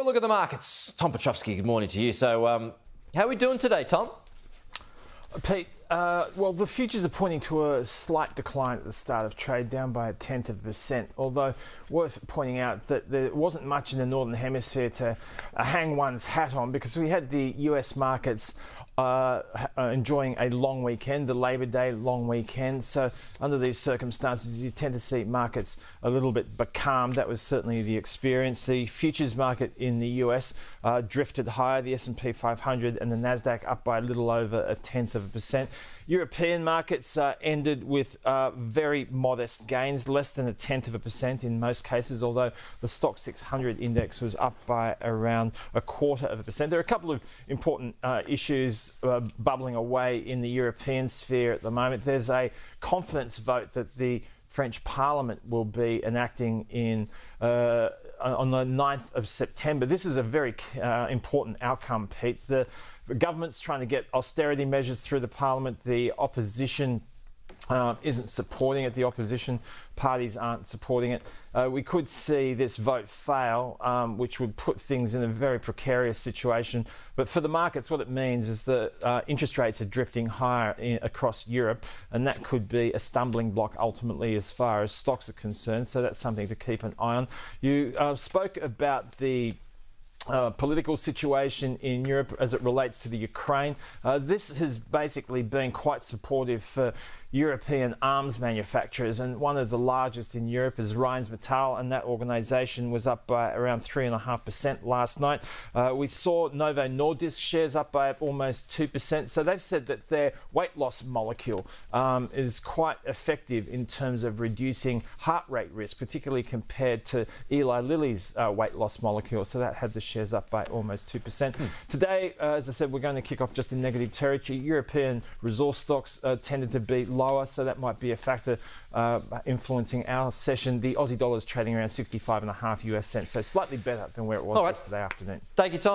a look at the markets. Tom Piotrowski, good morning to you. So, how are we doing today, Tom? Pete, well, the futures are pointing to a slight decline at the start of trade, down by 0.1%, although worth pointing out that there wasn't much in the Northern Hemisphere to hang one's hat on, because we had the US markets enjoying a long weekend, the Labor Day long weekend. So under these circumstances, you tend to see markets a little bit becalmed. That was certainly the experience. The futures market in the US drifted higher, the S&P 500 and the Nasdaq up by a little over 0.1%. European markets ended with very modest gains, less than 0.1% in most cases, although the Stock 600 index was up by around 0.25%. There are a couple of important issues bubbling away in the European sphere at the moment. There's a confidence vote that the French Parliament will be enacting on the 9th of September. This is a very important outcome, Pete. The government's trying to get austerity measures through the Parliament. The opposition isn't supporting it. The opposition parties aren't supporting it. We could see this vote fail, which would put things in a very precarious situation. But for the markets, what it means is that interest rates are drifting higher across Europe, and that could be a stumbling block ultimately as far as stocks are concerned. So that's something to keep an eye on. You spoke about the political situation in Europe as it relates to the Ukraine. This has basically been quite supportive for European arms manufacturers, and one of the largest in Europe is Rheinmetall, and that organisation was up by around 3.5% last night. We saw Novo Nordisk shares up by almost 2%. So they've said that their weight loss molecule is quite effective in terms of reducing heart rate risk, particularly compared to Eli Lilly's weight loss molecule. So that had the shares up by almost 2%. Today, as I said, we're going to kick off just in negative territory. European resource stocks tended to be lower, so that might be a factor influencing our session. The Aussie dollar is trading around 65.5 US cents, so slightly better than where it was yesterday afternoon. Thank you, Tom.